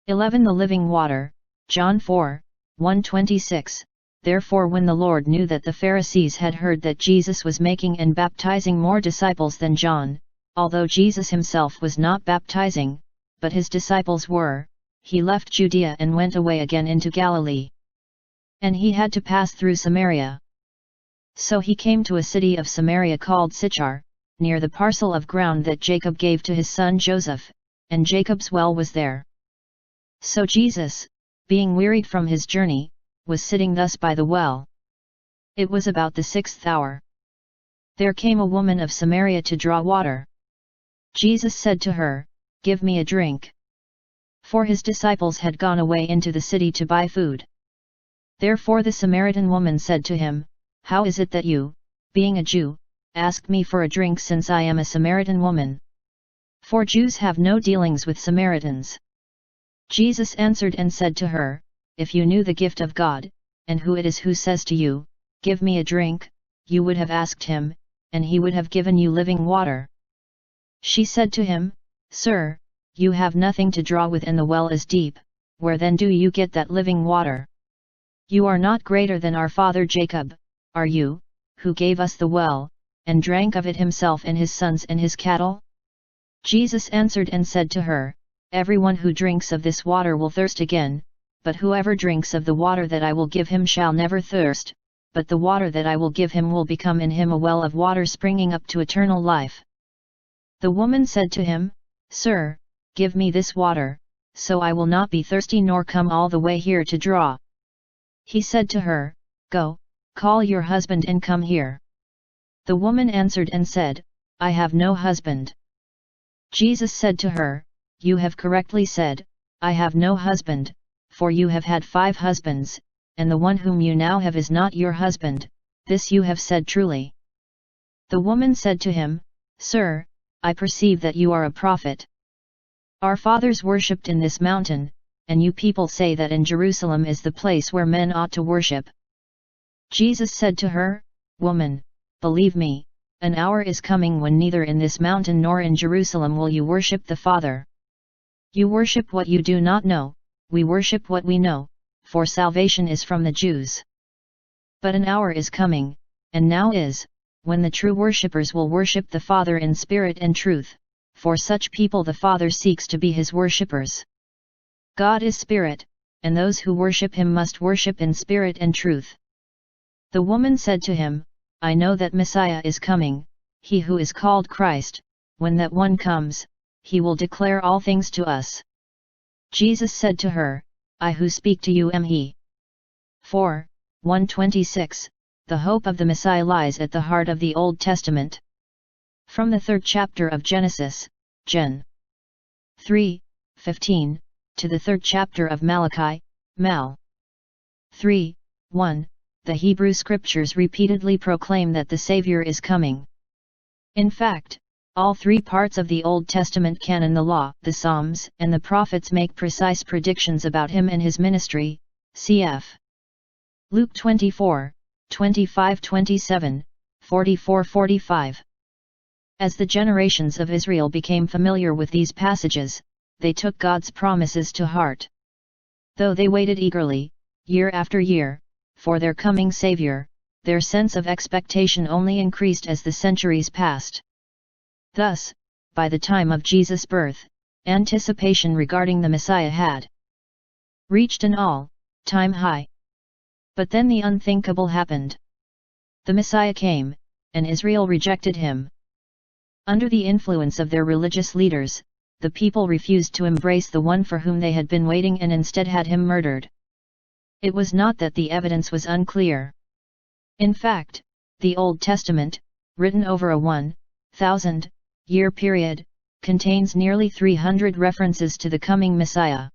11 The living water, John 4, 1:26. Therefore when the Lord knew that the Pharisees had heard that Jesus was making and baptizing more disciples than John, although Jesus himself was not baptizing, but his disciples were, he left Judea and went away again into Galilee. And he had to pass through Samaria. So he came to a city of Samaria called Sychar, near the parcel of ground that Jacob gave to his son Joseph, and Jacob's well was there. So Jesus, being wearied from his journey, was sitting thus by the well. It was about the 6th hour. There came a woman of Samaria to draw water. Jesus said to her, "Give me a drink." For his disciples had gone away into the city to buy food. Therefore the Samaritan woman said to him, "How is it that you, being a Jew, ask me for a drink since I am a Samaritan woman?" For Jews have no dealings with Samaritans. Jesus answered and said to her, "If you knew the gift of God, and who it is who says to you, 'Give me a drink,' you would have asked him, and he would have given you living water." She said to him, "Sir, you have nothing to draw with and the well is deep, where then do you get that living water? You are not greater than our father Jacob, are you, who gave us the well, and drank of it himself and his sons and his cattle?" Jesus answered and said to her, "Everyone who drinks of this water will thirst again, but whoever drinks of the water that I will give him shall never thirst, but the water that I will give him will become in him a well of water springing up to eternal life." The woman said to him, "Sir, give me this water, so I will not be thirsty nor come all the way here to draw." He said to her, "Go, call your husband and come here." The woman answered and said, "I have no husband." Jesus said to her, "You have correctly said, 'I have no husband,' for you have had 5 husbands, and the one whom you now have is not your husband, this you have said truly." The woman said to him, "Sir, I perceive that you are a prophet. Our fathers worshipped in this mountain, and you people say that in Jerusalem is the place where men ought to worship." Jesus said to her, "Woman, believe me, an hour is coming when neither in this mountain nor in Jerusalem will you worship the Father. You worship what you do not know, we worship what we know, for salvation is from the Jews. But an hour is coming, and now is, when the true worshippers will worship the Father in spirit and truth, for such people the Father seeks to be his worshippers. God is spirit, and those who worship him must worship in spirit and truth." The woman said to him, "I know that Messiah is coming, he who is called Christ. When that one comes, he will declare all things to us." Jesus said to her, "I who speak to you am he." 4, 1:26. The hope of the Messiah lies at the heart of the Old Testament. From the 3rd chapter of Genesis, Gen. 3, 15, to the 3rd chapter of Malachi, Mal. 3, 1, the Hebrew Scriptures repeatedly proclaim that the Savior is coming. In fact, all 3 parts of the Old Testament canon, the Law, the Psalms, and the Prophets, make precise predictions about him and his ministry, cf. Luke 24, 25-27, 44-45. As the generations of Israel became familiar with these passages, they took God's promises to heart. Though they waited eagerly, year after year, for their coming Savior, their sense of expectation only increased as the centuries passed. Thus, by the time of Jesus' birth, anticipation regarding the Messiah had reached an all-time high. But then the unthinkable happened. The Messiah came, and Israel rejected him. Under the influence of their religious leaders, the people refused to embrace the one for whom they had been waiting and instead had him murdered. It was not that the evidence was unclear. In fact, the Old Testament, written over a 1,000-year period, contains nearly 300 references to the coming Messiah.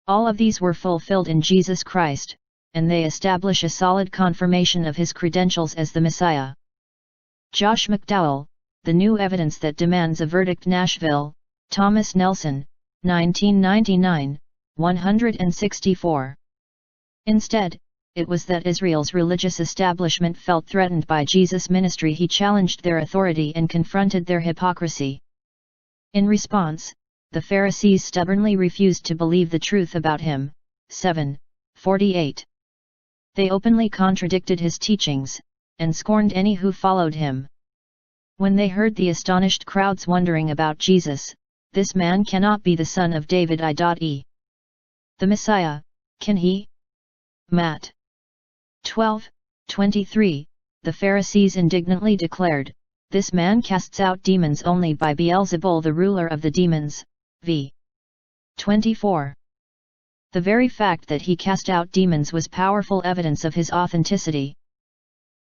All of these were fulfilled in Jesus Christ, and they establish a solid confirmation of his credentials as the Messiah. Josh McDowell, The New Evidence That Demands a Verdict, Nashville, Thomas Nelson, 1999, 164. Instead, it was that Israel's religious establishment felt threatened by Jesus' ministry. He challenged their authority and confronted their hypocrisy. In response, the Pharisees stubbornly refused to believe the truth about him. 7:48. They openly contradicted his teachings, and scorned any who followed him. When they heard the astonished crowds wondering about Jesus, "This man cannot be the son of David, i.e. the Messiah, can he?" Matt. 12:23, the Pharisees indignantly declared, "This man casts out demons only by Beelzebul, the ruler of the demons." V. 24. The very fact that he cast out demons was powerful evidence of his authenticity.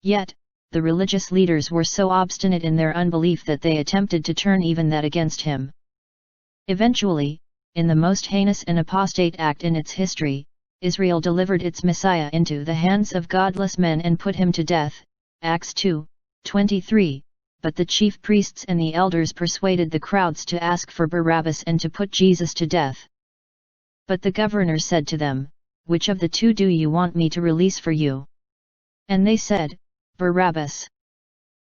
Yet, the religious leaders were so obstinate in their unbelief that they attempted to turn even that against him. Eventually, in the most heinous and apostate act in its history, Israel delivered its Messiah into the hands of godless men and put him to death. Acts 2:23. But the chief priests and the elders persuaded the crowds to ask for Barabbas and to put Jesus to death. But the governor said to them, "Which of the two do you want me to release for you?" And they said, "Barabbas."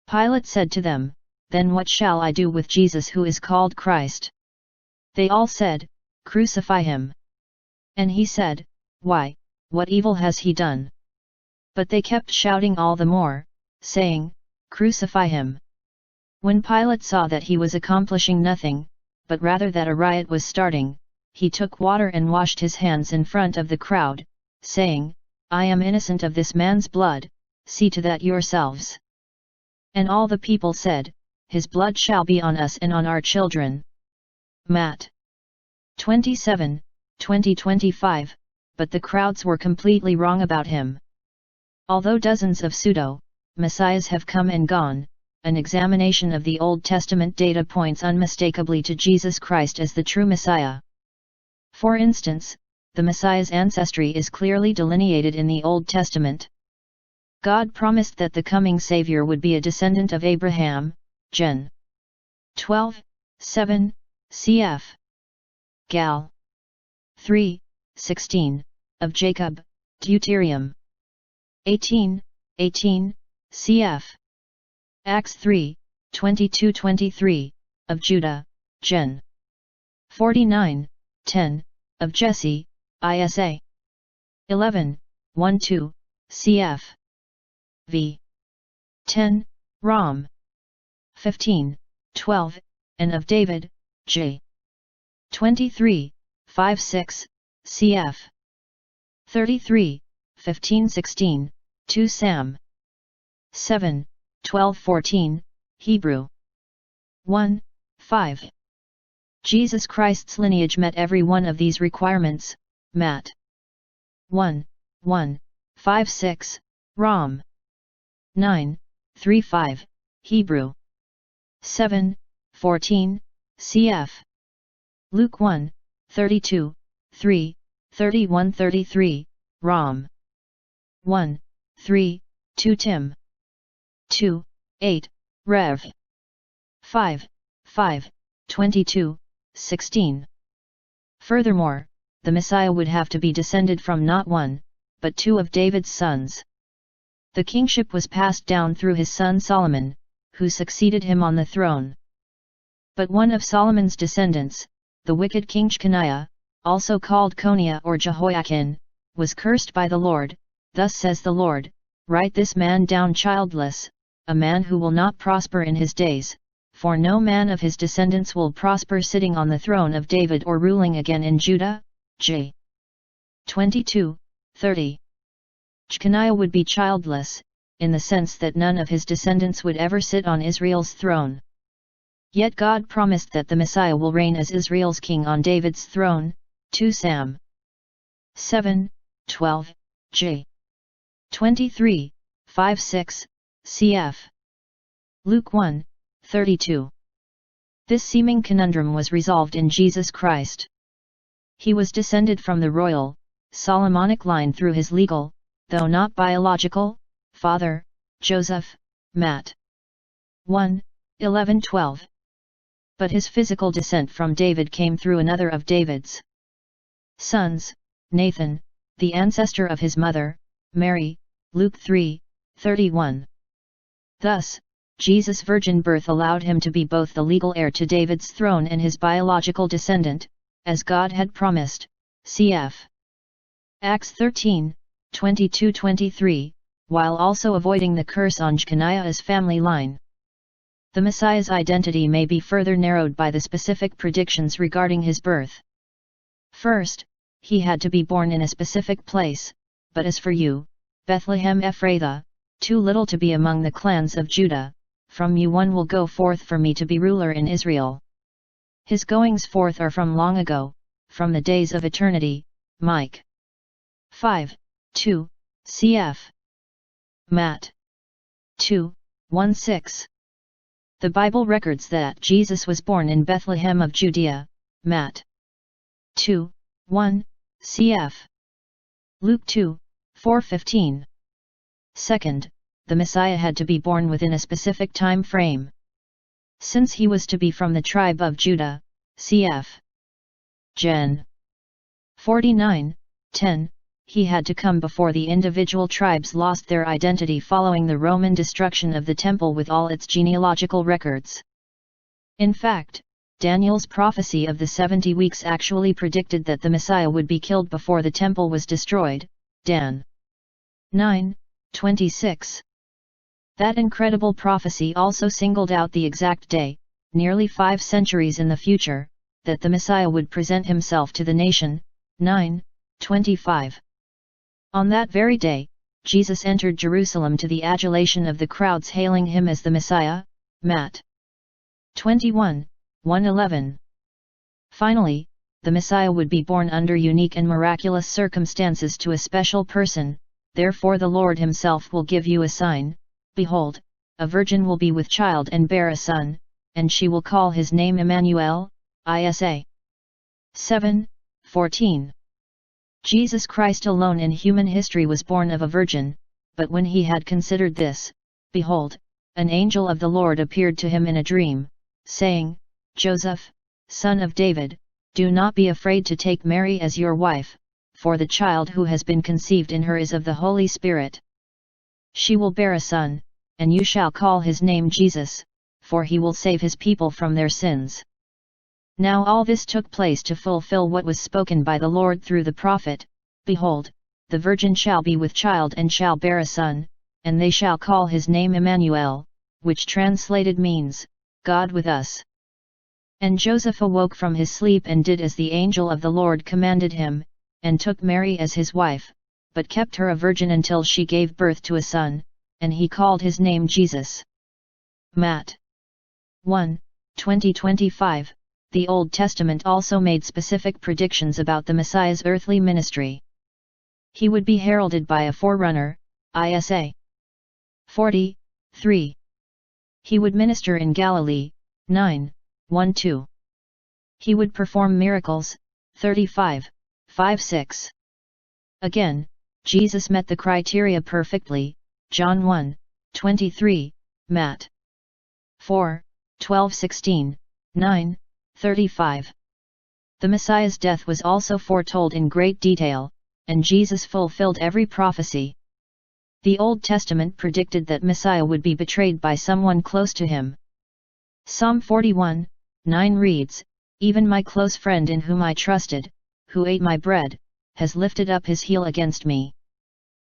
Pilate said to them, "Then what shall I do with Jesus who is called Christ?" They all said, "Crucify him." And he said, "Why, what evil has he done?" But they kept shouting all the more, saying, "Crucify him." When Pilate saw that he was accomplishing nothing, but rather that a riot was starting, he took water and washed his hands in front of the crowd, saying, "I am innocent of this man's blood, see to that yourselves." And all the people said, "His blood shall be on us and on our children." Matt. 27:20-25. But the crowds were completely wrong about him. Although dozens of pseudo-messiahs have come and gone, an examination of the Old Testament data points unmistakably to Jesus Christ as the true Messiah. For instance, the Messiah's ancestry is clearly delineated in the Old Testament. God promised that the coming Savior would be a descendant of Abraham, Gen. 12:7, cf. Gal. 3:16, of Jacob, Deuteronomy 18:18, cf. Acts 3:22-23, of Judah, Gen. 49:10, of Jesse, Isa. 11:1-2, cf. v. 10, Rom. 15:12, and of David, J. 23:5-6, cf. 33:15-16, 2 Sam. 7:12-14, Hebrew 1:5. Jesus Christ's lineage met every one of these requirements. Matt. 1:1-5-6, Rom. 9:3-5, Hebrew 7:14, cf. Luke 1:32-3, 31-33, Rom. 1:3, 2 Tim. 2:8, Rev. 5:5, 22:16. Furthermore, the Messiah would have to be descended from not one, but two of David's sons. The kingship was passed down through his son Solomon, who succeeded him on the throne. But one of Solomon's descendants, the wicked king Jeconiah, also called Coniah or Jehoiachin, was cursed by the Lord. Thus says the Lord, "Write this man down childless, a man who will not prosper in his days, for no man of his descendants will prosper sitting on the throne of David or ruling again in Judah." J. 22:30. Jeconiah would be childless, in the sense that none of his descendants would ever sit on Israel's throne. Yet God promised that the Messiah will reign as Israel's king on David's throne. 2 Sam. 7:12, J. 23:5-6, cf. Luke 1:32. This seeming conundrum was resolved in Jesus Christ. He was descended from the royal, Solomonic line through his legal, though not biological, father, Joseph, Matt. 1:11-12. But his physical descent from David came through another of David's sons, Nathan, the ancestor of his mother, Mary, Luke 3:31. Thus, Jesus' virgin birth allowed him to be both the legal heir to David's throne and his biological descendant, as God had promised, cf. Acts 13, 22-23, while also avoiding the curse on Jeconiah's family line. The Messiah's identity may be further narrowed by the specific predictions regarding his birth. First, he had to be born in a specific place, but as for you, Bethlehem Ephrathah, too little to be among the clans of Judah, from you one will go forth for me to be ruler in Israel. His goings forth are from long ago, from the days of eternity, Micah 5, 2, cf. Matt 2, 1, 6. The Bible records that Jesus was born in Bethlehem of Judea, Matt 2, 1, cf. Luke 2, 4:15. Second, the Messiah had to be born within a specific time frame. Since he was to be from the tribe of Judah, cf. Gen. 49, 10, he had to come before the individual tribes lost their identity following the Roman destruction of the temple with all its genealogical records. In fact, Daniel's prophecy of the 70 weeks actually predicted that the Messiah would be killed before the temple was destroyed, Dan. 9, 26. That incredible prophecy also singled out the exact day, nearly 5 centuries in the future, that the Messiah would present himself to the nation, 9, 25. On that very day, Jesus entered Jerusalem to the adulation of the crowds hailing him as the Messiah, Matt 21, 1:11. Finally, the Messiah would be born under unique and miraculous circumstances to a special person, therefore the Lord himself will give you a sign, behold, a virgin will be with child and bear a son, and she will call his name Emmanuel, Isa. 7, 14. Jesus Christ alone in human history was born of a virgin, but when he had considered this, behold, an angel of the Lord appeared to him in a dream, saying, Joseph, son of David, do not be afraid to take Mary as your wife, for the child who has been conceived in her is of the Holy Spirit. She will bear a son, and you shall call his name Jesus, for he will save his people from their sins. Now all this took place to fulfill what was spoken by the Lord through the prophet, Behold, the virgin shall be with child and shall bear a son, and they shall call his name Emmanuel, which translated means, God with us. And Joseph awoke from his sleep and did as the angel of the Lord commanded him, and took Mary as his wife, but kept her a virgin until she gave birth to a son, and he called his name Jesus. Matt 1, 20-25. The Old Testament also made specific predictions about the Messiah's earthly ministry. He would be heralded by a forerunner, Isa. 40, 3. He would minister in Galilee, 9, 1-2. He would perform miracles, 35, 5-6. Again, Jesus met the criteria perfectly, John 1, 23, Matt 4, 12-16, 9, 35. The Messiah's death was also foretold in great detail, and Jesus fulfilled every prophecy. The Old Testament predicted that Messiah would be betrayed by someone close to him. Psalm 41, 9 reads, Even my close friend in whom I trusted, who ate my bread, has lifted up his heel against me.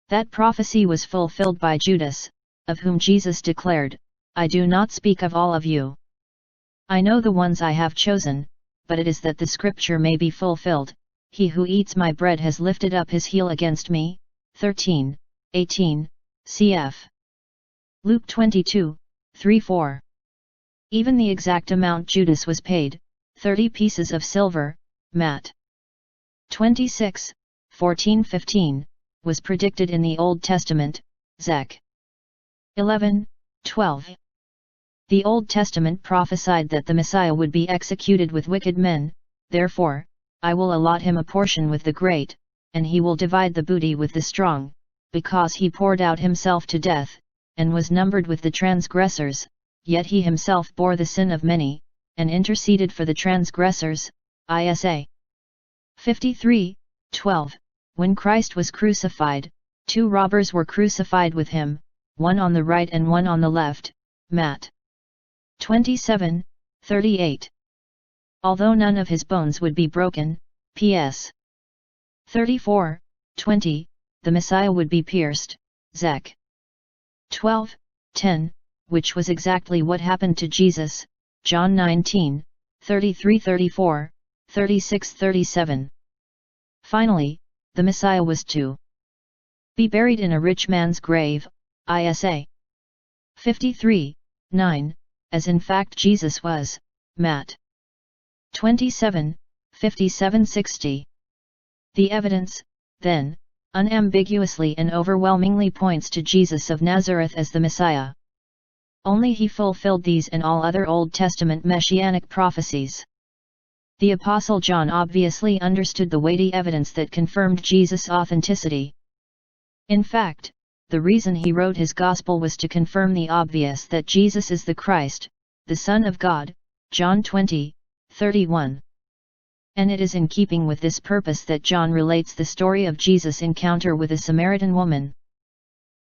That prophecy was fulfilled by Judas, of whom Jesus declared, I do not speak of all of you. I know the ones I have chosen, but it is that the scripture may be fulfilled, he who eats my bread has lifted up his heel against me, 13, 18, cf. Luke 22, 3-4. Even the exact amount Judas was paid, 30 pieces of silver, Matt 26, 14-15, was predicted in the Old Testament, Zech 11, 12. The Old Testament prophesied that the Messiah would be executed with wicked men, therefore, I will allot him a portion with the great, and he will divide the booty with the strong, because he poured out himself to death, and was numbered with the transgressors, yet he himself bore the sin of many, and interceded for the transgressors, Isa. 53, 12. When Christ was crucified, 2 robbers were crucified with him, one on the right and one on the left, Matt. 27:38. Although none of his bones would be broken, ps. 34:20, the Messiah would be pierced, Zech. 12:10, which was exactly what happened to Jesus, John 19:33-34, 36-37. Finally, the Messiah was to be buried in a rich man's grave, Isa. 53:9, as in fact Jesus was, Matt. 27:57-60. The evidence, then, unambiguously and overwhelmingly points to Jesus of Nazareth as the Messiah. Only he fulfilled these and all other Old Testament messianic prophecies. The Apostle John obviously understood the weighty evidence that confirmed Jesus' authenticity. In fact, the reason he wrote his Gospel was to confirm the obvious that Jesus is the Christ, the Son of God, John 20:31. And it is in keeping with this purpose that John relates the story of Jesus' encounter with a Samaritan woman.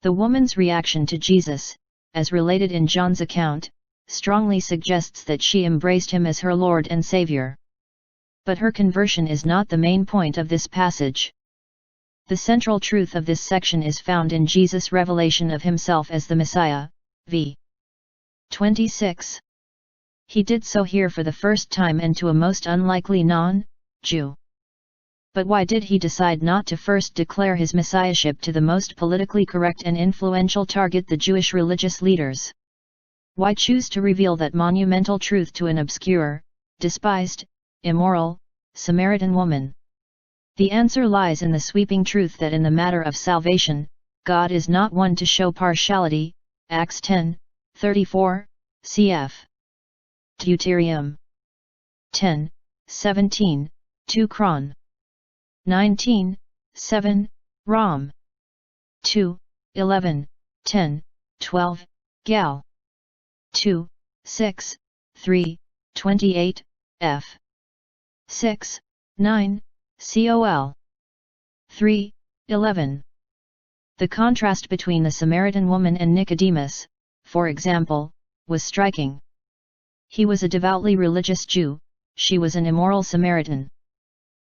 The woman's reaction to Jesus, as related in John's account, strongly suggests that she embraced him as her Lord and Savior. But her conversion is not the main point of this passage. The central truth of this section is found in Jesus' revelation of himself as the Messiah, v. 26. He did so here for the first time and to a most unlikely non-Jew. But why did he decide not to first declare his messiahship to the most politically correct and influential target, the Jewish religious leaders? Why choose to reveal that monumental truth to an obscure, despised, immoral, Samaritan woman? The answer lies in the sweeping truth that in the matter of salvation, God is not one to show partiality, Acts 10:34, cf. Deuteronomy 10:17, 2 Chron. 19:7, Rom. 2:11, 10, 12, Gal. 2:6, 3, 28, f. 6:9, Col. 3:11. The contrast between the Samaritan woman and Nicodemus, for example, was striking. He was a devoutly religious Jew, she was an immoral Samaritan.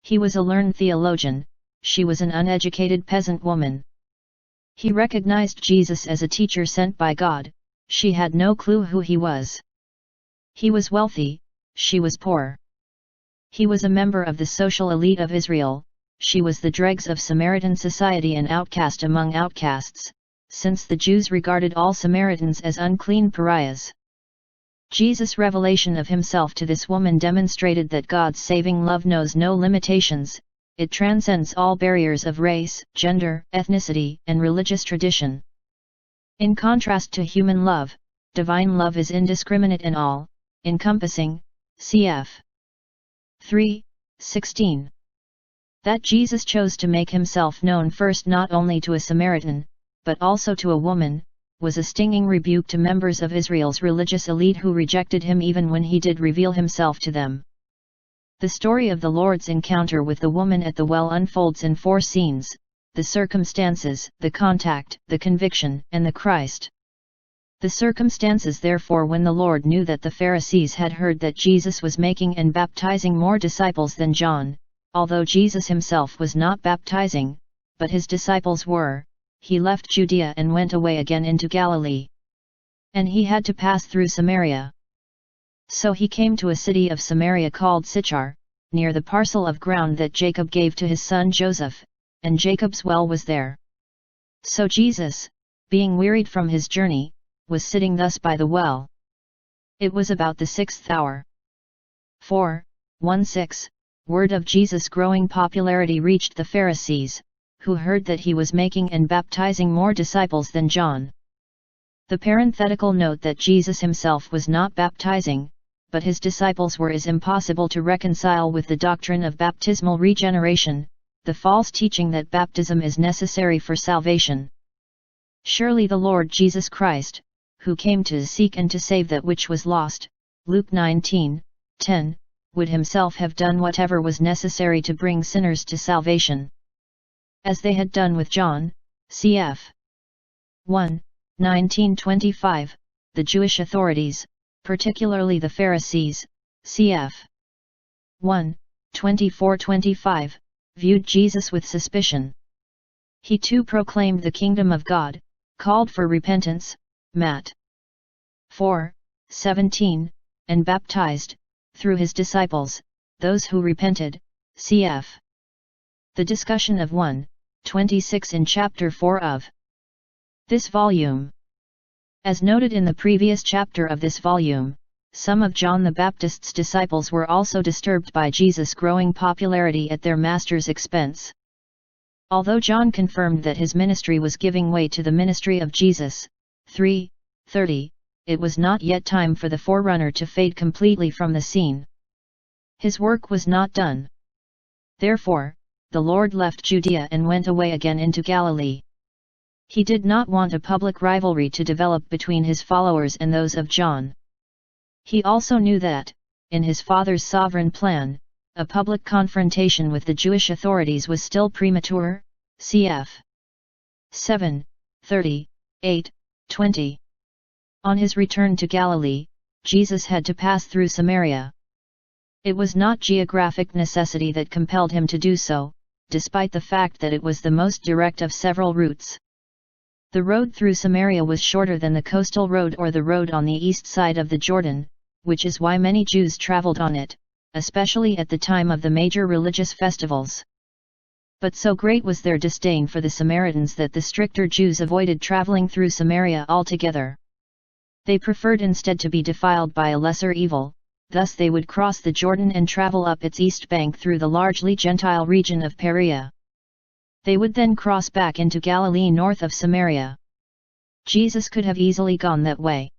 He was a learned theologian, she was an uneducated peasant woman. He recognized Jesus as a teacher sent by God, she had no clue who he was. He was wealthy, she was poor. He was a member of the social elite of Israel, she was the dregs of Samaritan society and outcast among outcasts, since the Jews regarded all Samaritans as unclean pariahs. Jesus' revelation of himself to this woman demonstrated that God's saving love knows no limitations, it transcends all barriers of race, gender, ethnicity, and religious tradition. In contrast to human love, divine love is indiscriminate and all-encompassing, cf. 3:16. That Jesus chose to make himself known first not only to a Samaritan, but also to a woman, was a stinging rebuke to members of Israel's religious elite who rejected him even when he did reveal himself to them. The story of the Lord's encounter with the woman at the well unfolds in 4 scenes: the circumstances, the contact, the conviction, and the Christ. The circumstances therefore: when the Lord knew that the Pharisees had heard that Jesus was making and baptizing more disciples than John, although Jesus himself was not baptizing, but his disciples were, he left Judea and went away again into Galilee. And he had to pass through Samaria. So he came to a city of Samaria called Sychar, near the parcel of ground that Jacob gave to his son Joseph, and Jacob's well was there. So Jesus, being wearied from his journey, was sitting thus by the well. It was about the 6th hour. 4:16, word of Jesus' growing popularity reached the Pharisees, who heard that he was making and baptizing more disciples than John. The parenthetical note that Jesus himself was not baptizing, but his disciples were, is impossible to reconcile with the doctrine of baptismal regeneration, the false teaching that baptism is necessary for salvation. Surely the Lord Jesus Christ, who came to seek and to save that which was lost, Luke 19:10, would himself have done whatever was necessary to bring sinners to salvation. As they had done with John, cf. 1:19-25, the Jewish authorities, particularly the Pharisees, cf. 1, 24-25, viewed Jesus with suspicion. He too proclaimed the kingdom of God, called for repentance, Matt. 4, 17, and baptized, through his disciples, those who repented, cf. The discussion of 1, 26 in chapter 4 of this volume. As noted in the previous chapter of this volume, some of John the Baptist's disciples were also disturbed by Jesus' growing popularity at their master's expense. Although John confirmed that his ministry was giving way to the ministry of Jesus, 3:30, it was not yet time for the forerunner to fade completely from the scene. His work was not done. Therefore, the Lord left Judea and went away again into Galilee. He did not want a public rivalry to develop between his followers and those of John. He also knew that, in his Father's sovereign plan, a public confrontation with the Jewish authorities was still premature, cf. 7:30, 8:20. On his return to Galilee, Jesus had to pass through Samaria. It was not geographic necessity that compelled him to do so, despite the fact that it was the most direct of several routes. The road through Samaria was shorter than the coastal road or the road on the east side of the Jordan, which is why many Jews traveled on it, especially at the time of the major religious festivals. But so great was their disdain for the Samaritans that the stricter Jews avoided traveling through Samaria altogether. They preferred instead to be defiled by a lesser evil, thus they would cross the Jordan and travel up its east bank through the largely Gentile region of Perea. They would then cross back into Galilee north of Samaria. Jesus could have easily gone that way.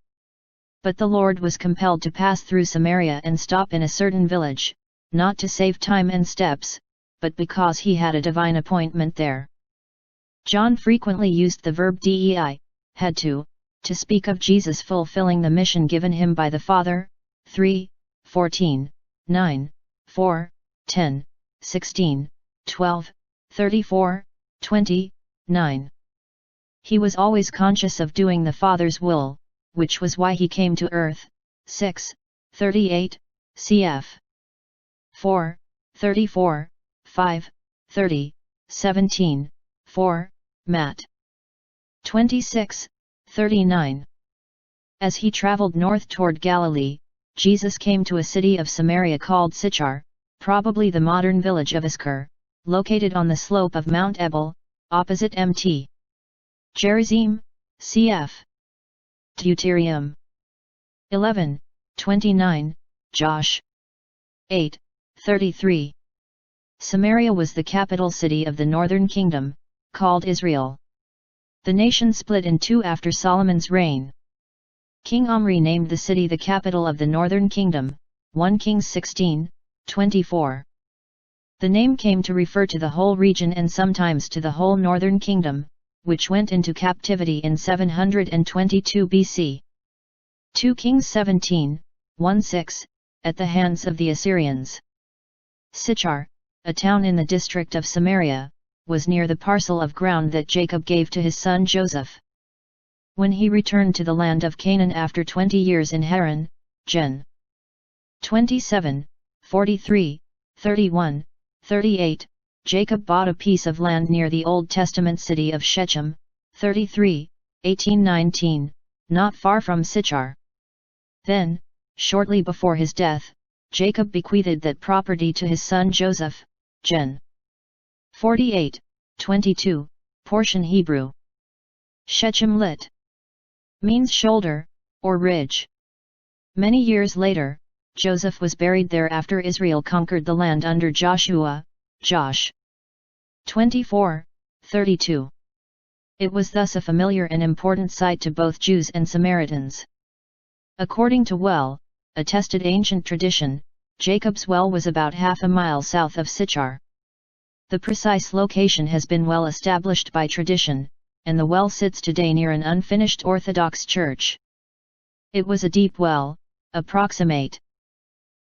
But the Lord was compelled to pass through Samaria and stop in a certain village, not to save time and steps, but because he had a divine appointment there. John frequently used the verb dei, had to speak of Jesus fulfilling the mission given him by the Father, 3:14, 9, 4, 10, 16, 12, 34, 20, 9. He was always conscious of doing the Father's will, which was why he came to earth, 6:38, cf. 4:34, 5:30, 17, 4, Matt. 26:39. As he traveled north toward Galilee, Jesus came to a city of Samaria called Sychar, probably the modern village of Sychar, located on the slope of Mount Ebal, opposite Mt. Gerizim, cf. Deuteronomy 11:29, Josh 8:33. Samaria was the capital city of the northern kingdom, called Israel. The nation split in two after Solomon's reign. King Omri named the city the capital of the northern kingdom, 1 Kings 16:24. The name came to refer to the whole region and sometimes to the whole northern kingdom, which went into captivity in 722 BC. 2 Kings 17:16, at the hands of the Assyrians. Sychar, a town in the district of Samaria, was near the parcel of ground that Jacob gave to his son Joseph. When he returned to the land of Canaan after 20 years in Haran, Gen. 27, 43, 31, 38, Jacob bought a piece of land near the Old Testament city of Shechem, 33, 18-19, not far from Sychar. Then, shortly before his death, Jacob bequeathed that property to his son Joseph, Gen. 48, 22, portion Hebrew. Shechem lit. Means shoulder, or ridge. Many years later, Joseph was buried there after Israel conquered the land under Joshua, Josh 24:32. It was thus a familiar and important site to both Jews and Samaritans. According to well-attested ancient tradition, Jacob's well was about half a mile south of Sychar. The precise location has been well established by tradition, and the well sits today near an unfinished Orthodox church. It was a deep well, approximate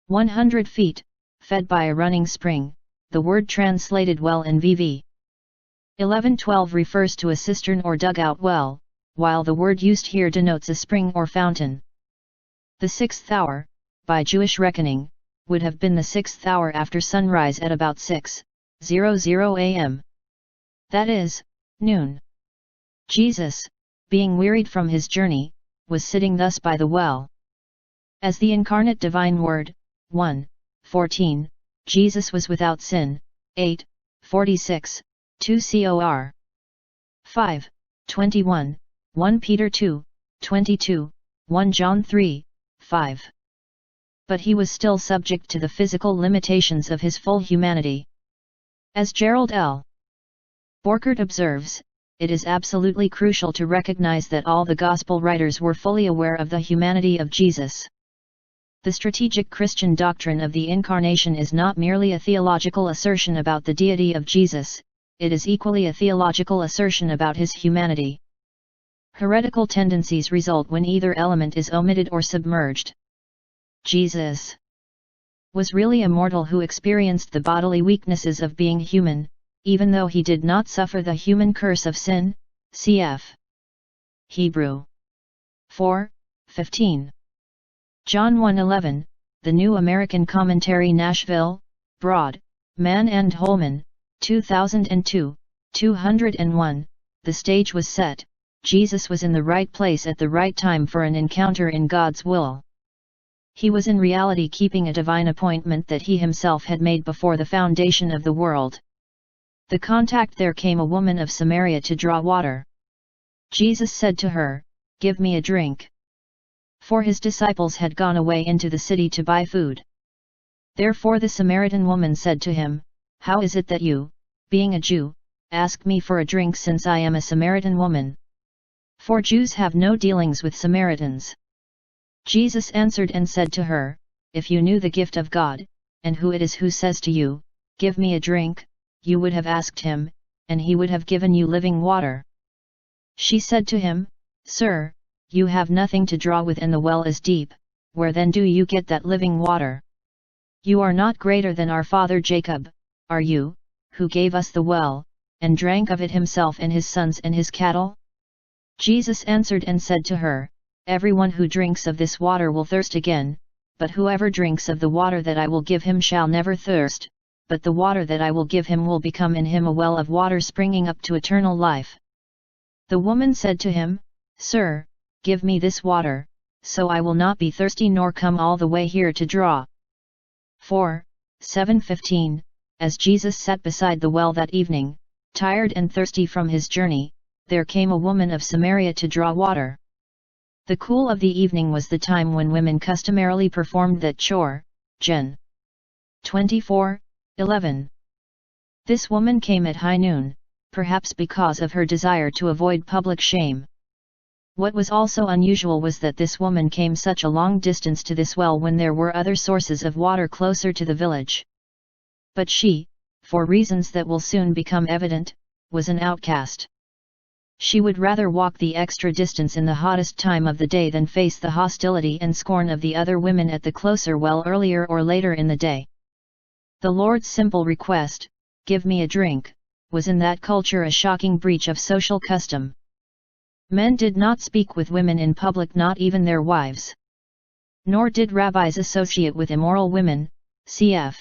100 feet, fed by a running spring. The word translated well in VV 1112 refers to a cistern or dugout well, while the word used here denotes a spring or fountain. The 6th hour, by Jewish reckoning, would have been the 6th hour after sunrise at about 6:00 am. That is, noon. Jesus, being wearied from his journey, was sitting thus by the well. As the incarnate divine word, 1:14, Jesus was without sin, 8:46, 2 Cor. 5:21, 1 Peter 2:22, 1 John 3:5. But he was still subject to the physical limitations of his full humanity. As Gerald L. Borchert observes, it is absolutely crucial to recognize that all the Gospel writers were fully aware of the humanity of Jesus. The strategic Christian doctrine of the Incarnation is not merely a theological assertion about the deity of Jesus, it is equally a theological assertion about his humanity. Heretical tendencies result when either element is omitted or submerged. Jesus was really a mortal who experienced the bodily weaknesses of being human, even though he did not suffer the human curse of sin, cf. Hebrew 4:15. John 1:11, The New American Commentary Nashville, Broad, Mann and Holman, 2002, 201, the stage was set, Jesus was in the right place at the right time for an encounter in God's will. He was in reality keeping a divine appointment that he himself had made before the foundation of the world. The contact there came a woman of Samaria to draw water. Jesus said to her, "Give me a drink." For his disciples had gone away into the city to buy food. Therefore the Samaritan woman said to him, "How is it that you, being a Jew, ask me for a drink since I am a Samaritan woman?" For Jews have no dealings with Samaritans. Jesus answered and said to her, "If you knew the gift of God, and who it is who says to you, 'Give me a drink,' you would have asked him, and he would have given you living water." She said to him, "Sir, you have nothing to draw with and the well is deep, where then do you get that living water? You are not greater than our father Jacob, are you, who gave us the well, and drank of it himself and his sons and his cattle?" Jesus answered and said to her, "Everyone who drinks of this water will thirst again, but whoever drinks of the water that I will give him shall never thirst, but the water that I will give him will become in him a well of water springing up to eternal life." The woman said to him, "Sir, give me this water, so I will not be thirsty nor come all the way here to draw." 4:7-15, As Jesus sat beside the well that evening, tired and thirsty from his journey, there came a woman of Samaria to draw water. The cool of the evening was the time when women customarily performed that chore, Gen. 24:11. This woman came at high noon, perhaps because of her desire to avoid public shame. What was also unusual was that this woman came such a long distance to this well when there were other sources of water closer to the village. But she, for reasons that will soon become evident, was an outcast. She would rather walk the extra distance in the hottest time of the day than face the hostility and scorn of the other women at the closer well earlier or later in the day. The Lord's simple request, "Give me a drink," was in that culture a shocking breach of social custom. Men did not speak with women in public, not even their wives. Nor did rabbis associate with immoral women, cf.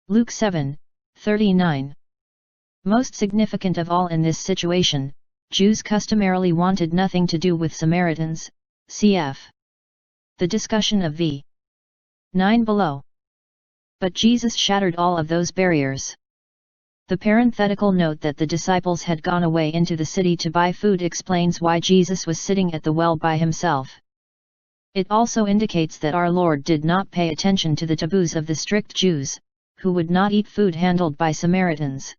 Luke 7:39. Most significant of all in this situation, Jews customarily wanted nothing to do with Samaritans, cf. the discussion of v. 9 below. But Jesus shattered all of those barriers. The parenthetical note that the disciples had gone away into the city to buy food explains why Jesus was sitting at the well by himself. It also indicates that our Lord did not pay attention to the taboos of the strict Jews, who would not eat food handled by Samaritans.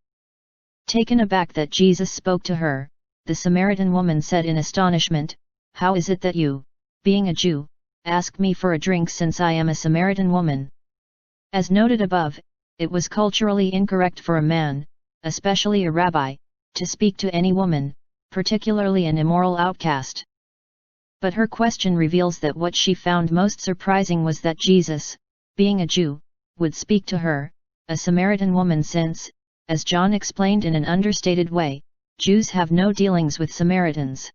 Taken aback that Jesus spoke to her, the Samaritan woman said in astonishment, "How is it that you, being a Jew, ask me for a drink since I am a Samaritan woman?" As noted above, it was culturally incorrect for a man, especially a rabbi, to speak to any woman, particularly an immoral outcast. But her question reveals that what she found most surprising was that Jesus, being a Jew, would speak to her, a Samaritan woman, since, as John explained in an understated way, Jews have no dealings with Samaritans.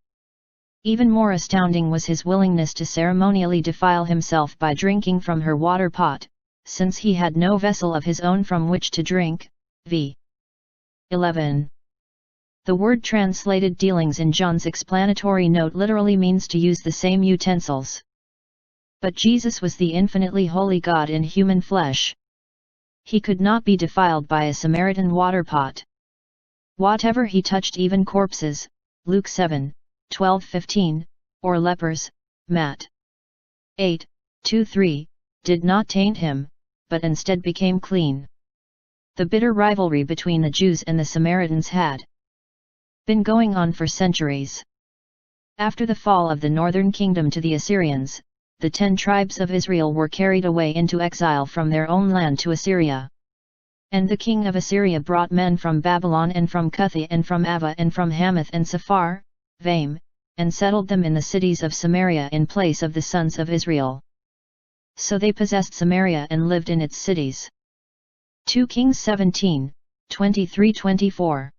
Even more astounding was his willingness to ceremonially defile himself by drinking from her water pot, since he had no vessel of his own from which to drink. V. 11. The word translated dealings in John's explanatory note literally means to use the same utensils. But Jesus was the infinitely holy God in human flesh. He could not be defiled by a Samaritan water pot. Whatever he touched, even corpses, Luke 7, 12-15, or lepers, Matt. 8, 2-3, did not taint him, but instead became clean. The bitter rivalry between the Jews and the Samaritans had been going on for centuries. After the fall of the northern kingdom to the Assyrians, the 10 tribes of Israel were carried away into exile from their own land to Assyria. And the king of Assyria brought men from Babylon and from Cuthi and from Ava and from Hamath and Sephar, Vaim, and settled them in the cities of Samaria in place of the sons of Israel. So they possessed Samaria and lived in its cities. 2 Kings 17, 23-24.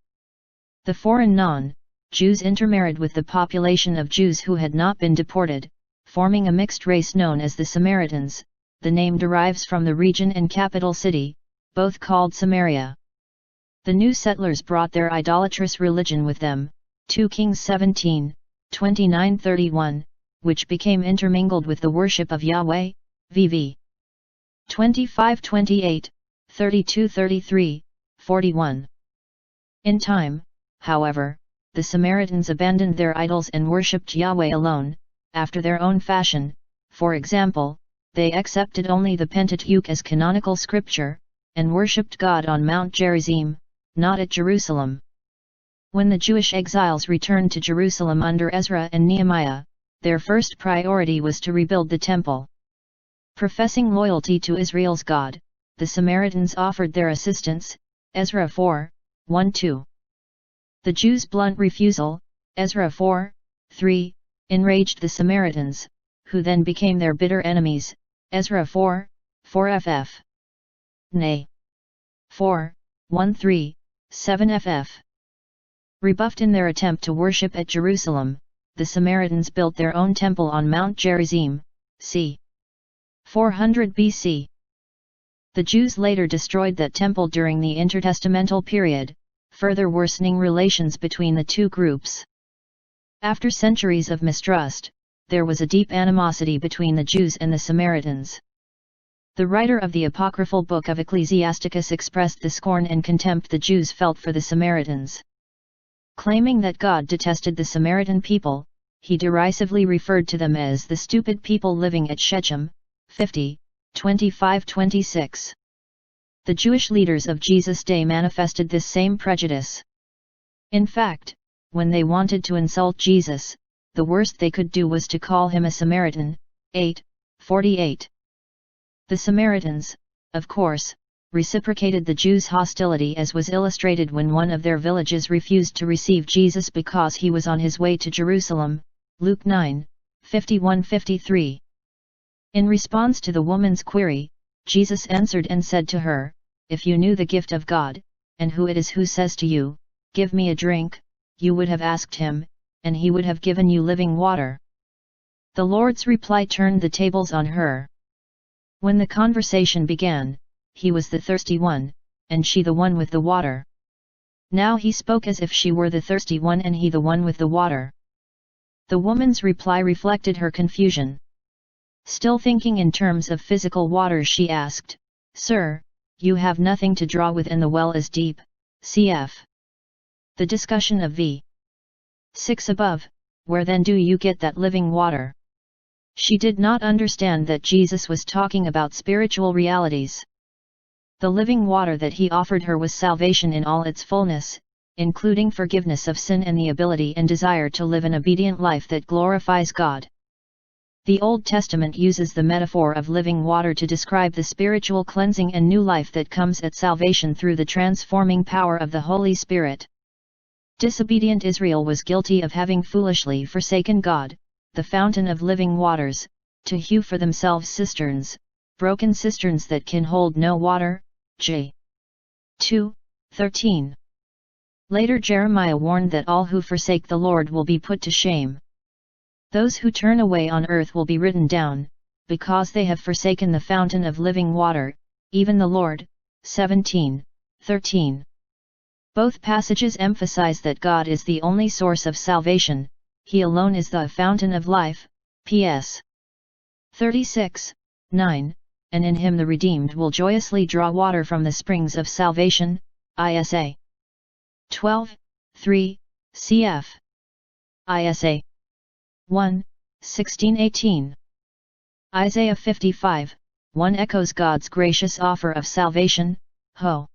The foreign non-Jews intermarried with the population of Jews who had not been deported, forming a mixed race known as the Samaritans. The name derives from the region and capital city, both called Samaria. The new settlers brought their idolatrous religion with them, 2 Kings 17, 29-31, which became intermingled with the worship of Yahweh, VV 25-28, 32-33, 41. In time, however, the Samaritans abandoned their idols and worshipped Yahweh alone, after their own fashion. For example, they accepted only the Pentateuch as canonical scripture, and worshipped God on Mount Gerizim, not at Jerusalem. When the Jewish exiles returned to Jerusalem under Ezra and Nehemiah, their first priority was to rebuild the temple. Professing loyalty to Israel's God, the Samaritans offered their assistance, Ezra 4, 1-2. The Jews' blunt refusal, Ezra 4, 3, enraged the Samaritans, who then became their bitter enemies, Ezra 4, 4ff. Nay. 4, 1-3, 7ff. Rebuffed in their attempt to worship at Jerusalem, the Samaritans built their own temple on Mount Gerizim, c. 400 BC. The Jews later destroyed that temple during the intertestamental period, further worsening relations between the two groups. After centuries of mistrust, there was a deep animosity between the Jews and the Samaritans. The writer of the apocryphal book of Ecclesiasticus expressed the scorn and contempt the Jews felt for the Samaritans. Claiming that God detested the Samaritan people, he derisively referred to them as the stupid people living at Shechem, 50, 25-26. The Jewish leaders of Jesus' day manifested this same prejudice. In fact, when they wanted to insult Jesus, the worst they could do was to call him a Samaritan, 8:48. The Samaritans, of course, reciprocated the Jews' hostility, as was illustrated when one of their villages refused to receive Jesus because he was on his way to Jerusalem, Luke 9, 51-53. In response to the woman's query, Jesus answered and said to her, "If you knew the gift of God, and who it is who says to you, 'Give me a drink,' you would have asked him, and he would have given you living water." The Lord's reply turned the tables on her. When the conversation began, he was the thirsty one, and she the one with the water. Now he spoke as if she were the thirsty one and he the one with the water. The woman's reply reflected her confusion. Still thinking in terms of physical water, she asked, "Sir, you have nothing to draw with and the well is deep." Cf. The discussion of v. 6 above, where then do you get that living water? She did not understand that Jesus was talking about spiritual realities. The living water that he offered her was salvation in all its fullness, including forgiveness of sin and the ability and desire to live an obedient life that glorifies God. The Old Testament uses the metaphor of living water to describe the spiritual cleansing and new life that comes at salvation through the transforming power of the Holy Spirit. Disobedient Israel was guilty of having foolishly forsaken God, the fountain of living waters, to hew for themselves cisterns, broken cisterns that can hold no water. J. 2:13. Later Jeremiah warned that all who forsake the Lord will be put to shame. Those who turn away on earth will be written down, because they have forsaken the fountain of living water, even the Lord. 17:13. Both passages emphasize that God is the only source of salvation, He alone is the fountain of life. Ps. 36:9, and in Him the redeemed will joyously draw water from the springs of salvation. Isa. 12:3, cf. Isa. 1:16-18. Isaiah 55:1 echoes God's gracious offer of salvation. Ho!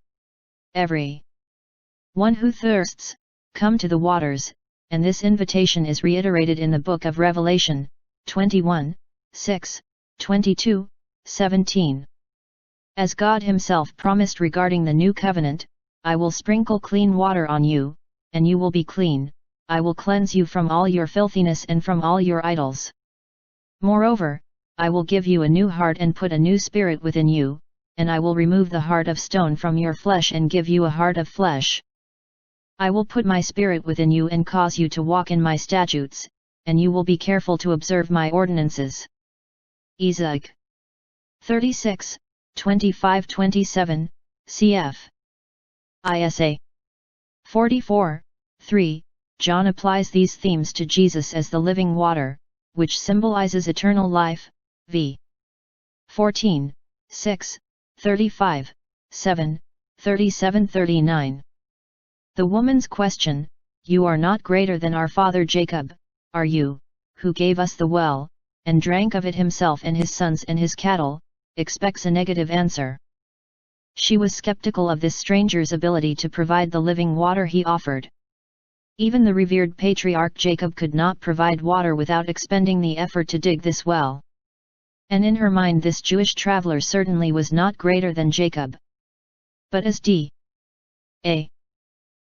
Every one who thirsts, come to the waters, and this invitation is reiterated in the book of Revelation, 21:6, 22:17. As God Himself promised regarding the new covenant, I will sprinkle clean water on you, and you will be clean, I will cleanse you from all your filthiness and from all your idols. Moreover, I will give you a new heart and put a new spirit within you, and I will remove the heart of stone from your flesh and give you a heart of flesh. I will put my spirit within you and cause you to walk in my statutes, and you will be careful to observe my ordinances. Ezek. 36:25-27, cf. Isa. 44:3. John applies these themes to Jesus as the living water, which symbolizes eternal life. V. 14:6, 35:7, 37-39. The woman's question, "You are not greater than our father Jacob, are you, who gave us the well, and drank of it himself and his sons and his cattle," expects a negative answer. She was skeptical of this stranger's ability to provide the living water he offered. Even the revered patriarch Jacob could not provide water without expending the effort to dig this well. And in her mind this Jewish traveler certainly was not greater than Jacob. But as D. A.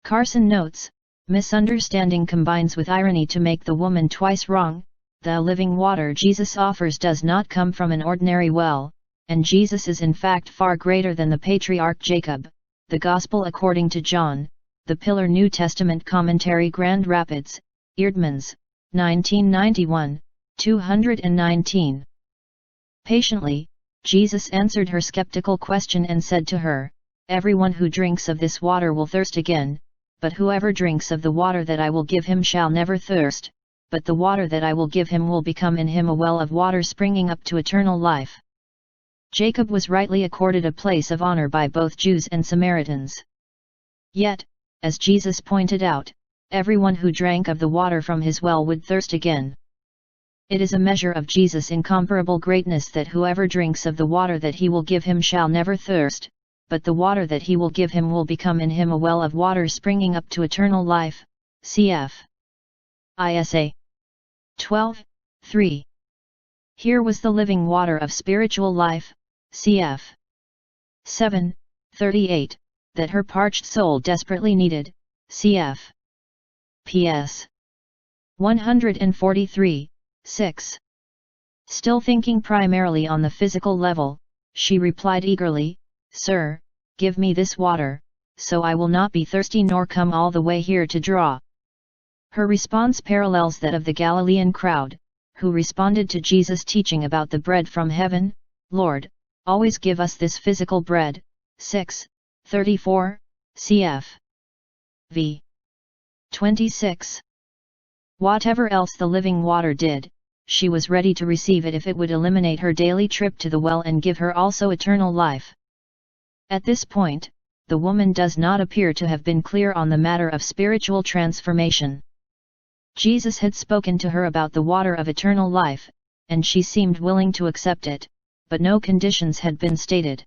Carson notes, misunderstanding combines with irony to make the woman twice wrong. The living water Jesus offers does not come from an ordinary well, and Jesus is in fact far greater than the patriarch Jacob. The Gospel according to John, The Pillar New Testament Commentary Grand Rapids, Eerdmans, 1991, 219. Patiently, Jesus answered her skeptical question and said to her, "Everyone who drinks of this water will thirst again, but whoever drinks of the water that I will give him shall never thirst, but the water that I will give him will become in him a well of water springing up to eternal life." Jacob was rightly accorded a place of honor by both Jews and Samaritans. Yet, as Jesus pointed out, everyone who drank of the water from his well would thirst again. It is a measure of Jesus' incomparable greatness that whoever drinks of the water that he will give him shall never thirst, but the water that he will give him will become in him a well of water springing up to eternal life. Cf. Isa. 12:3. Here was the living water of spiritual life. Cf. 7:38, that her parched soul desperately needed. Cf. Ps. 143:6. Still thinking primarily on the physical level, she replied eagerly, "Sir, give me this water, so I will not be thirsty nor come all the way here to draw." Her response parallels that of the Galilean crowd, who responded to Jesus' teaching about the bread from heaven, "Lord, always give us this physical bread." 6:34, cf. v. 26. Whatever else the living water did, she was ready to receive it if it would eliminate her daily trip to the well and give her also eternal life. At this point, the woman does not appear to have been clear on the matter of spiritual transformation. Jesus had spoken to her about the water of eternal life, and she seemed willing to accept it, but no conditions had been stated.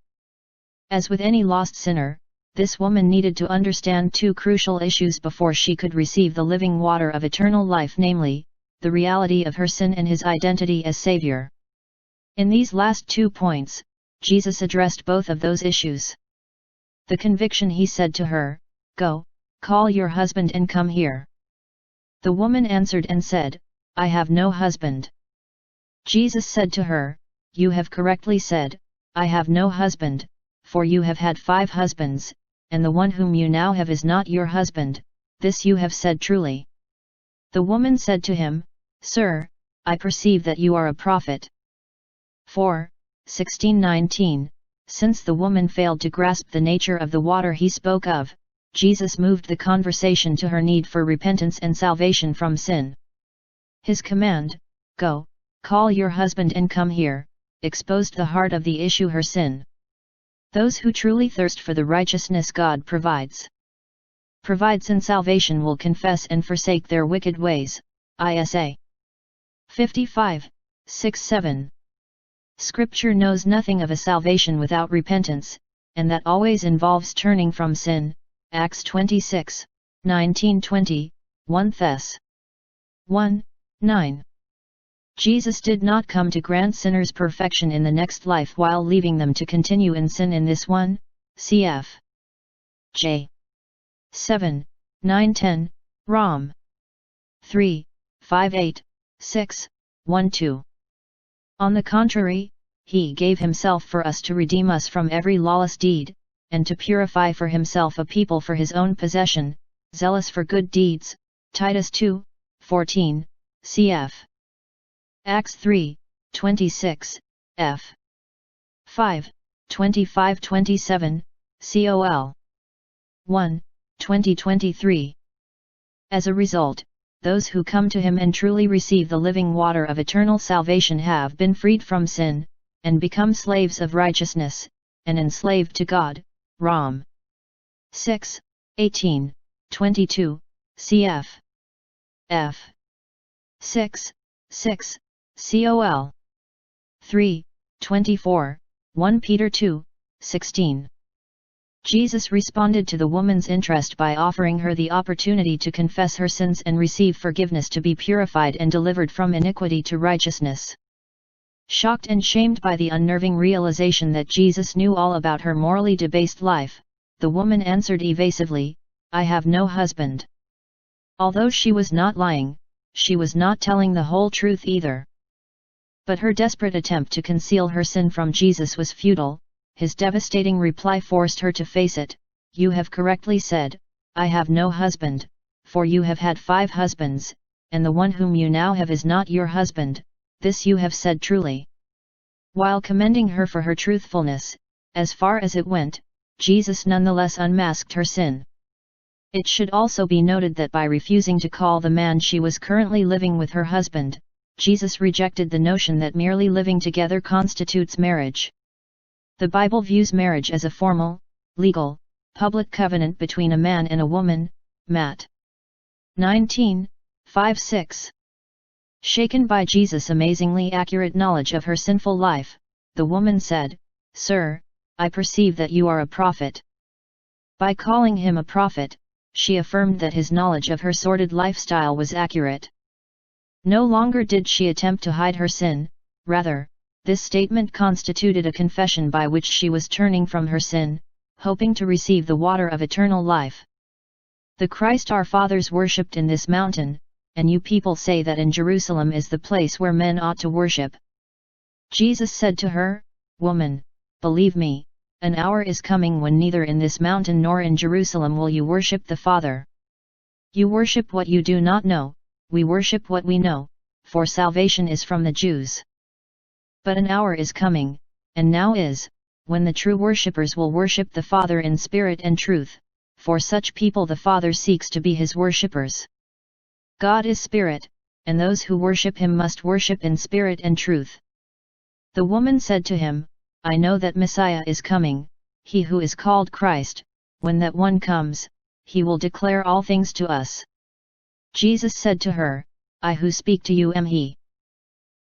As with any lost sinner, this woman needed to understand two crucial issues before she could receive the living water of eternal life, namely, the reality of her sin and his identity as Savior. In these last 2 points, Jesus addressed both of those issues. The conviction he said to her, "Go, call your husband and come here." The woman answered and said, "I have no husband." Jesus said to her, "You have correctly said, I have no husband, for you have had 5 husbands, and the one whom you now have is not your husband, this you have said truly." The woman said to him, "Sir, I perceive that you are a prophet. 4. 16-19. Since the woman failed to grasp the nature of the water he spoke of, Jesus moved the conversation to her need for repentance and salvation from sin. His command, "Go, call your husband and come here," exposed the heart of the issue, her sin. Those who truly thirst for the righteousness God provides in salvation will confess and forsake their wicked ways. Isa. 55, 6-7. Scripture knows nothing of a salvation without repentance, and that always involves turning from sin. Acts 26, 19-20, 1 Thess. 1, 9. Jesus did not come to grant sinners perfection in the next life while leaving them to continue in sin in this one. Cf. J. 7, 9-10, Rom. 3, 5-8, 6, 1-2. On the contrary, he gave himself for us to redeem us from every lawless deed, and to purify for himself a people for his own possession, zealous for good deeds. Titus 2, 14, cf. Acts 3, 26, f. 5, 25-27, col. 1, 20-23. As a result, those who come to him and truly receive the living water of eternal salvation have been freed from sin, and become slaves of righteousness, and enslaved to God. Rom. 6, 18, 22, cf. f. 6, 6, col. 3, 24, 1 Peter 2, 16. Jesus responded to the woman's interest by offering her the opportunity to confess her sins and receive forgiveness, to be purified and delivered from iniquity to righteousness. Shocked and shamed by the unnerving realization that Jesus knew all about her morally debased life, the woman answered evasively, "I have no husband." Although she was not lying, she was not telling the whole truth either. But her desperate attempt to conceal her sin from Jesus was futile. His devastating reply forced her to face it. "You have correctly said, 'I have no husband,' for you have had 5 husbands, and the one whom you now have is not your husband. This you have said truly." While commending her for her truthfulness, as far as it went, Jesus nonetheless unmasked her sin. It should also be noted that by refusing to call the man she was currently living with her husband, Jesus rejected the notion that merely living together constitutes marriage. The Bible views marriage as a formal, legal, public covenant between a man and a woman. Matt. 19, 5-6. Shaken by Jesus' amazingly accurate knowledge of her sinful life, the woman said, "Sir, I perceive that you are a prophet." By calling him a prophet, she affirmed that his knowledge of her sordid lifestyle was accurate. No longer did she attempt to hide her sin, rather, this statement constituted a confession by which she was turning from her sin, hoping to receive the water of eternal life. "The Christ our fathers worshipped in this mountain, and you people say that in Jerusalem is the place where men ought to worship." Jesus said to her, "Woman, believe me, an hour is coming when neither in this mountain nor in Jerusalem will you worship the Father. You worship what you do not know, we worship what we know, for salvation is from the Jews. But an hour is coming, and now is, when the true worshippers will worship the Father in spirit and truth, for such people the Father seeks to be his worshippers. God is spirit, and those who worship him must worship in spirit and truth." The woman said to him, "I know that Messiah is coming, he who is called Christ. When that one comes, he will declare all things to us." Jesus said to her, "I who speak to you am he."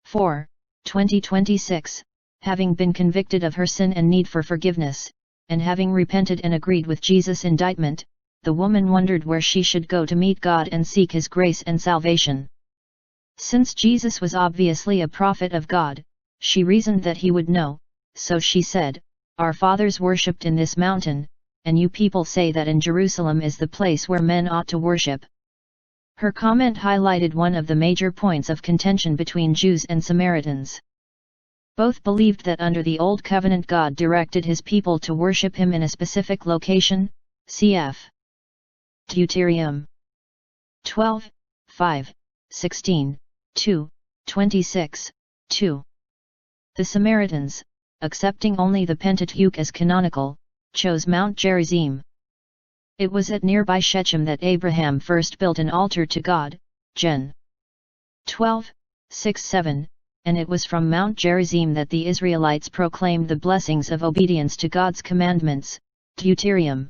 4. 20-26. Having been convicted of her sin and need for forgiveness, and having repented and agreed with Jesus' indictment, the woman wondered where she should go to meet God and seek his grace and salvation. Since Jesus was obviously a prophet of God, she reasoned that he would know, so she said, "Our fathers worshipped in this mountain, and you people say that in Jerusalem is the place where men ought to worship." Her comment highlighted one of the major points of contention between Jews and Samaritans. Both believed that under the Old Covenant God directed his people to worship him in a specific location, cf. Deuteronomy 12, 5, 16, 2, 26, 2. The Samaritans, accepting only the Pentateuch as canonical, chose Mount Gerizim. It was at nearby Shechem that Abraham first built an altar to God, Gen. 12, 6-7, and it was from Mount Gerizim that the Israelites proclaimed the blessings of obedience to God's commandments, Deuteronomy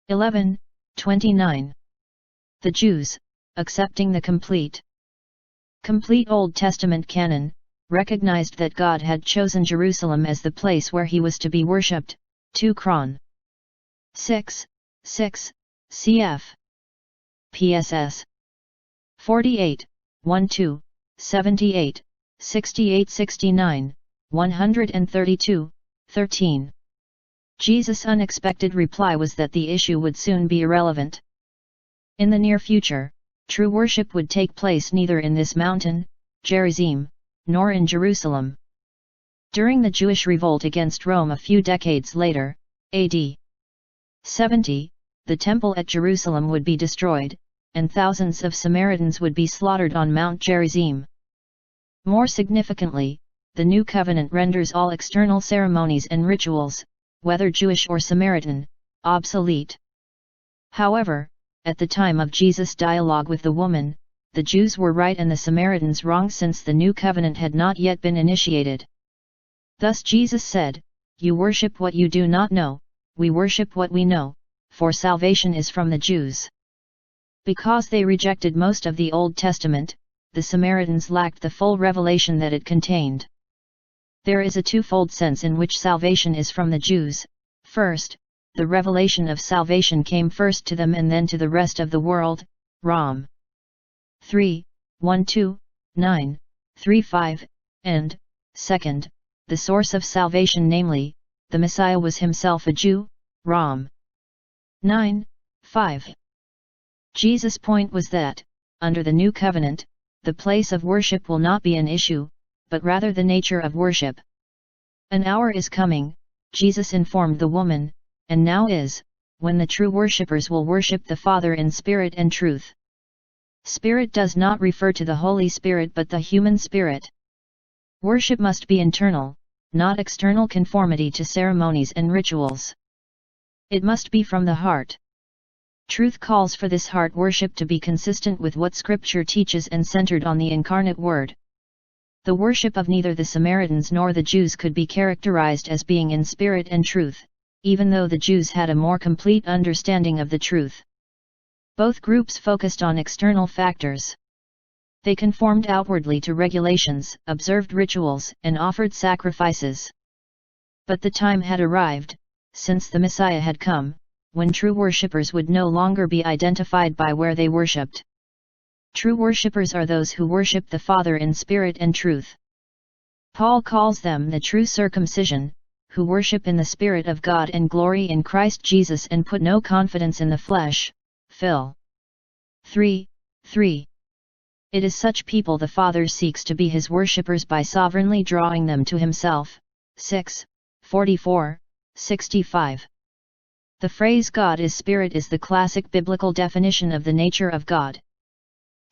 11, 29. The Jews, accepting the complete Old Testament canon, recognized that God had chosen Jerusalem as the place where he was to be worshipped, 2 Chron. 6, 6, cf. PSS 48, 12, 78, 68-69, 132, 13. Jesus' unexpected reply was that the issue would soon be irrelevant. In the near future, true worship would take place neither in this mountain, Gerizim, nor in Jerusalem. During the Jewish revolt against Rome a few decades later, AD 70, the temple at Jerusalem would be destroyed, and thousands of Samaritans would be slaughtered on Mount Gerizim. More significantly, the New Covenant renders all external ceremonies and rituals, whether Jewish or Samaritan, obsolete. However, at the time of Jesus' dialogue with the woman, the Jews were right and the Samaritans wrong, since the New Covenant had not yet been initiated. Thus Jesus said, "You worship what you do not know, we worship what we know, for salvation is from the Jews." Because they rejected most of the Old Testament, the Samaritans lacked the full revelation that it contained. There is a twofold sense in which salvation is from the Jews. First, the revelation of salvation came first to them and then to the rest of the world, Rom. 3, 1-2, 9, 3-5, and, second, the source of salvation, namely, the Messiah was himself a Jew, Rom. 9, 5. Jesus' point was that, under the New Covenant, the place of worship will not be an issue, but rather the nature of worship. An hour is coming, Jesus informed the woman, and now is, when the true worshippers will worship the Father in spirit and truth. Spirit does not refer to the Holy Spirit but the human spirit. Worship must be internal, not external conformity to ceremonies and rituals. It must be from the heart. Truth calls for this heart worship to be consistent with what Scripture teaches and centered on the incarnate Word. The worship of neither the Samaritans nor the Jews could be characterized as being in spirit and truth, even though the Jews had a more complete understanding of the truth. Both groups focused on external factors. They conformed outwardly to regulations, observed rituals, and offered sacrifices. But the time had arrived, since the Messiah had come, when true worshippers would no longer be identified by where they worshipped. True worshippers are those who worship the Father in spirit and truth. Paul calls them the true circumcision, who worship in the Spirit of God and glory in Christ Jesus and put no confidence in the flesh. Phil. 3, 3. It is such people the Father seeks to be his worshippers by sovereignly drawing them to himself. 6, 44, 65. The phrase God is Spirit is the classic biblical definition of the nature of God.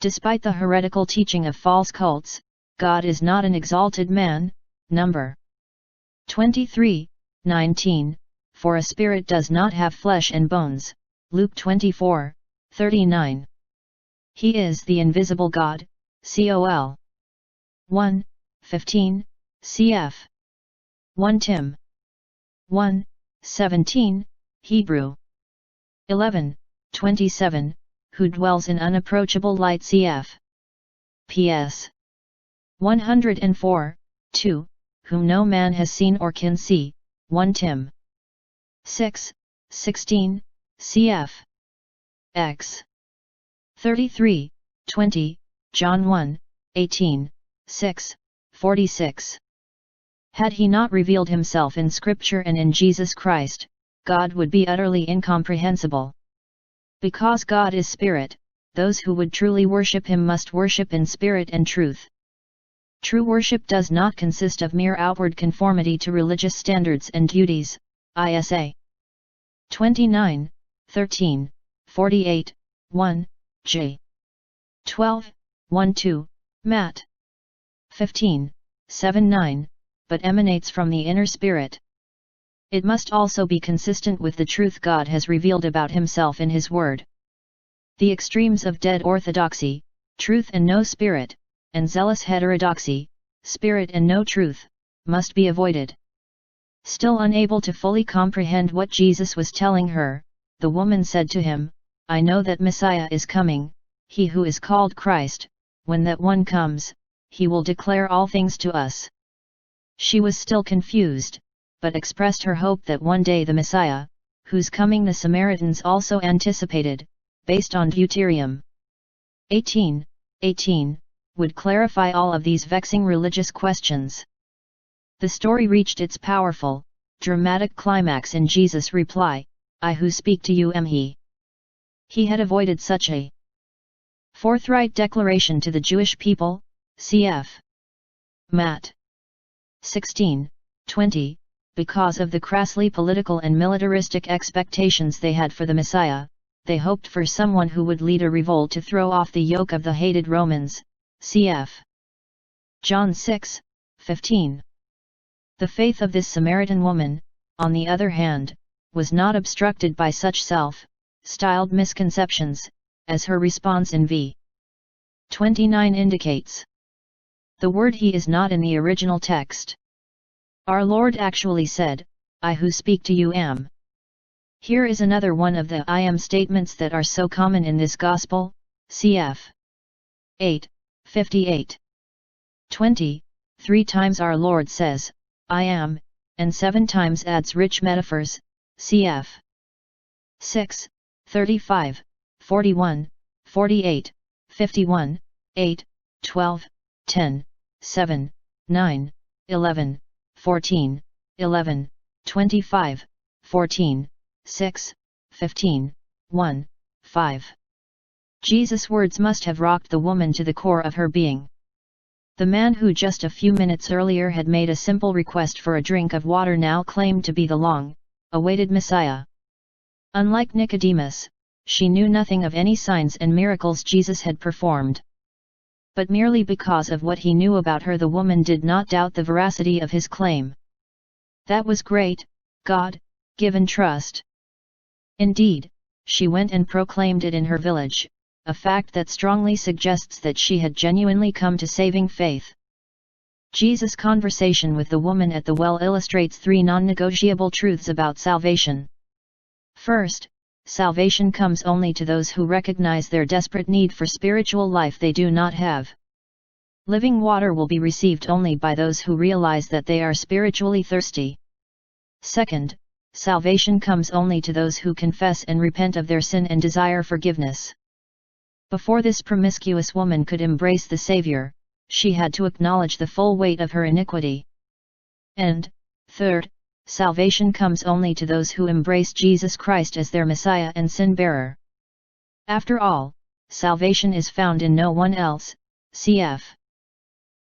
Despite the heretical teaching of false cults, God is not an exalted man, Number 23, 19, for a spirit does not have flesh and bones, Luke 24, 39. He is the invisible God, Col. 1, 15, cf. 1 Tim. 1, 17, Hebrew 11, 27, who dwells in unapproachable light, cf. Ps. 104, 2, whom no man has seen or can see, 1 Tim. 6, 16, cf. X. 33, 20, John 1, 18, 6, 46. Had he not revealed himself in Scripture and in Jesus Christ, God would be utterly incomprehensible. Because God is Spirit, those who would truly worship him must worship in spirit and truth. True worship does not consist of mere outward conformity to religious standards and duties, Isa. 29, 13, 48, 1, J. 12, 1-2, Matt. 15, 7-9, but emanates from the inner spirit. It must also be consistent with the truth God has revealed about himself in his word. The extremes of dead orthodoxy, truth and no spirit, and zealous heterodoxy, spirit and no truth, must be avoided. Still unable to fully comprehend what Jesus was telling her, the woman said to him, I know that Messiah is coming, he who is called Christ. When that one comes, he will declare all things to us. She was still confused, but expressed her hope that one day the Messiah, whose coming the Samaritans also anticipated, based on Deuterium 18:18, would clarify all of these vexing religious questions. The story reached its powerful, dramatic climax in Jesus' reply, I who speak to you am he. He had avoided such a forthright declaration to the Jewish people, cf. Matt 16:20, because of the crassly political and militaristic expectations they had for the Messiah. They hoped for someone who would lead a revolt to throw off the yoke of the hated Romans, cf. John 6:15. The faith of this Samaritan woman, on the other hand, was not obstructed by such self-styled misconceptions, as her response in v. 29 indicates. The word he is not in the original text. Our Lord actually said, I who speak to you am. Here is another one of the I am statements that are so common in this Gospel, cf. 8:58. 20, 3 times our Lord says, I am, and 7 times adds rich metaphors, cf. 6:35, 41, 48, 51, 8, 12, 10, 7, 9, 11, 14, 11, 25, 14, 6, 15, 1, 5. Jesus' words must have rocked the woman to the core of her being. The man who just a few minutes earlier had made a simple request for a drink of water now claimed to be the long-awaited Messiah. Unlike Nicodemus, she knew nothing of any signs and miracles Jesus had performed. But merely because of what he knew about her, the woman did not doubt the veracity of his claim. That was great, God-given trust. Indeed, she went and proclaimed it in her village, a fact that strongly suggests that she had genuinely come to saving faith. Jesus' conversation with the woman at the well illustrates 3 non-negotiable truths about salvation. First, salvation comes only to those who recognize their desperate need for spiritual life they do not have. Living water will be received only by those who realize that they are spiritually thirsty. Second, salvation comes only to those who confess and repent of their sin and desire forgiveness. Before this promiscuous woman could embrace the Savior, she had to acknowledge the full weight of her iniquity. And, third, salvation comes only to those who embrace Jesus Christ as their Messiah and sin-bearer. After all, salvation is found in no one else, cf.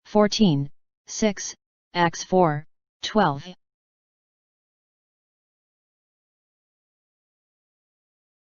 14:6, Acts 4:12.